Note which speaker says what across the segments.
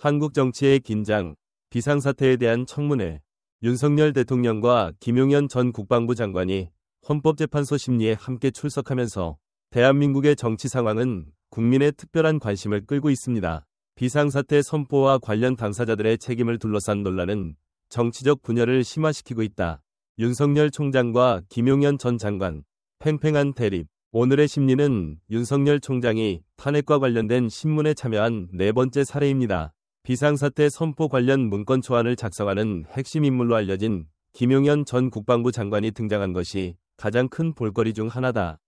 Speaker 1: 한국 정치의 긴장, 비상사태에 대한 청문회. 윤석열 대통령과 김용현 전 국방부 장관이 헌법재판소 심리에 함께 출석하면서 대한민국의 정치 상황은 국민의 특별한 관심을 끌고 있습니다. 비상사태 선포와 관련 당사자들의 책임을 둘러싼 논란은 정치적 분열을 심화시키고 있다. 윤석열 총장과 김용현 전 장관, 팽팽한 대립. 오늘의 심리는 윤석열 총장이 탄핵과 관련된 신문에 참여한 네 번째 사례입니다. 비상사태 선포 관련 문건 초안을 작성하는 핵심 인물로 알려진 김용현 전 국방부 장관이 등장한 것이 가장 큰 볼거리 중 하나다.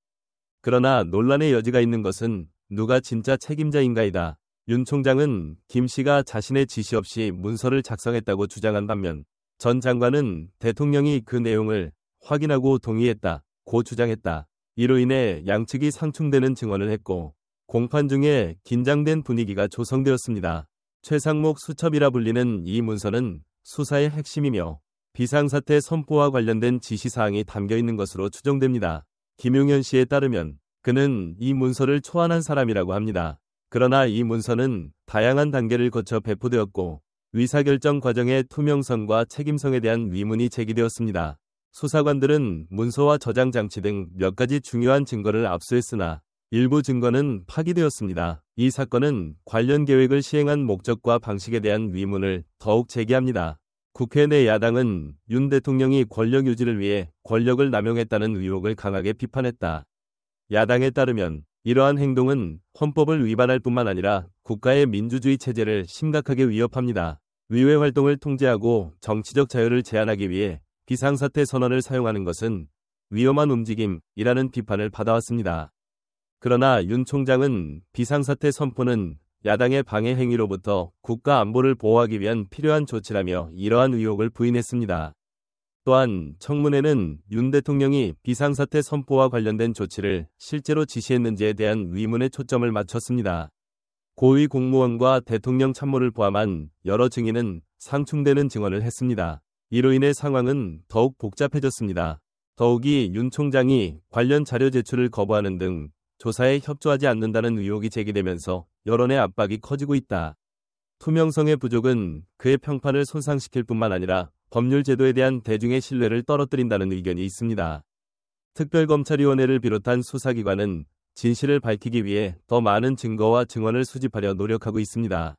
Speaker 1: 그러나 논란의 여지가 있는 것은 누가 진짜 책임자인가이다. 윤 총장은 김 씨가 자신의 지시 없이 문서를 작성했다고 주장한 반면 전 장관은 대통령이 그 내용을 확인하고 동의했다고 주장했다. 이로 인해 양측이 상충되는 증언을 했고 공판 중에 긴장된 분위기가 조성되었습니다. 최상목 수첩이라 불리는 이 문서는 수사의 핵심이며 비상사태 선포와 관련된 지시사항이 담겨있는 것으로 추정됩니다. 김용현 씨에 따르면 그는 이 문서를 초안한 사람이라고 합니다. 그러나 이 문서는 다양한 단계를 거쳐 배포되었고 의사결정 과정의 투명성과 책임성에 대한 의문이 제기되었습니다. 수사관들은 문서와 저장 장치 등 몇 가지 중요한 증거를 압수했으나 일부 증거는 파기되었습니다. 이 사건은 관련 계획을 시행한 목적과 방식에 대한 의문을 더욱 제기합니다. 국회 내 야당은 윤 대통령이 권력 유지를 위해 권력을 남용했다는 의혹을 강하게 비판했다. 야당에 따르면 이러한 행동은 헌법을 위반할 뿐만 아니라 국가의 민주주의 체제를 심각하게 위협합니다. 의회 활동을 통제하고 정치적 자유를 제한하기 위해 비상사태 선언을 사용하는 것은 위험한 움직임이라는 비판을 받아왔습니다. 그러나 윤 총장은 비상사태 선포는 야당의 방해 행위로부터 국가 안보를 보호하기 위한 필요한 조치라며 이러한 의혹을 부인했습니다. 또한 청문회는 윤 대통령이 비상사태 선포와 관련된 조치를 실제로 지시했는지에 대한 의문에 초점을 맞췄습니다. 고위 공무원과 대통령 참모를 포함한 여러 증인은 상충되는 증언을 했습니다. 이로 인해 상황은 더욱 복잡해졌습니다. 더욱이 윤 총장이 관련 자료 제출을 거부하는 등 조사에 협조하지 않는다는 의혹이 제기되면서 여론의 압박이 커지고 있다. 투명성의 부족은 그의 평판을 손상시킬 뿐만 아니라 법률 제도에 대한 대중의 신뢰를 떨어뜨린다는 의견이 있습니다. 특별검찰위원회를 비롯한 수사기관은 진실을 밝히기 위해 더 많은 증거와 증언을 수집하려 노력하고 있습니다.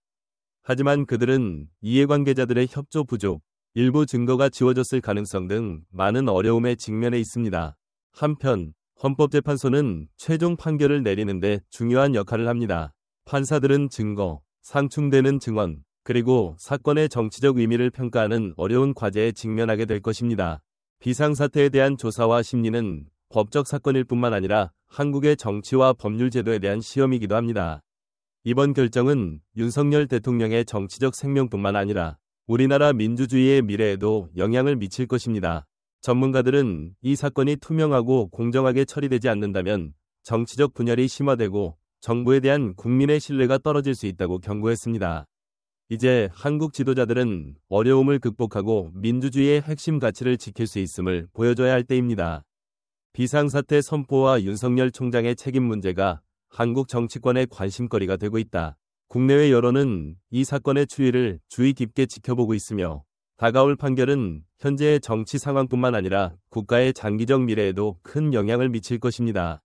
Speaker 1: 하지만 그들은 이해관계자들의 협조 부족, 일부 증거가 지워졌을 가능성 등 많은 어려움에 직면해 있습니다. 한편 헌법재판소는 최종 판결을 내리는데 중요한 역할을 합니다. 판사들은 증거, 상충되는 증언, 그리고 사건의 정치적 의미를 평가하는 어려운 과제에 직면하게 될 것입니다. 비상사태에 대한 조사와 심리는 법적 사건일 뿐만 아니라 한국의 정치와 법률 제도에 대한 시험이기도 합니다. 이번 결정은 윤석열 대통령의 정치적 생명뿐만 아니라 우리나라 민주주의의 미래에도 영향을 미칠 것입니다. 전문가들은 이 사건이 투명하고 공정하게 처리되지 않는다면 정치적 분열이 심화되고 정부에 대한 국민의 신뢰가 떨어질 수 있다고 경고했습니다. 이제 한국 지도자들은 어려움을 극복하고 민주주의의 핵심 가치를 지킬 수 있음을 보여줘야 할 때입니다. 비상사태 선포와 윤석열 총장의 책임 문제가 한국 정치권의 관심거리가 되고 있다. 국내외 여론은 이 사건의 추이를 주의 깊게 지켜보고 있으며 다가올 판결은 현재의 정치 상황뿐만 아니라 국가의 장기적 미래에도 큰 영향을 미칠 것입니다.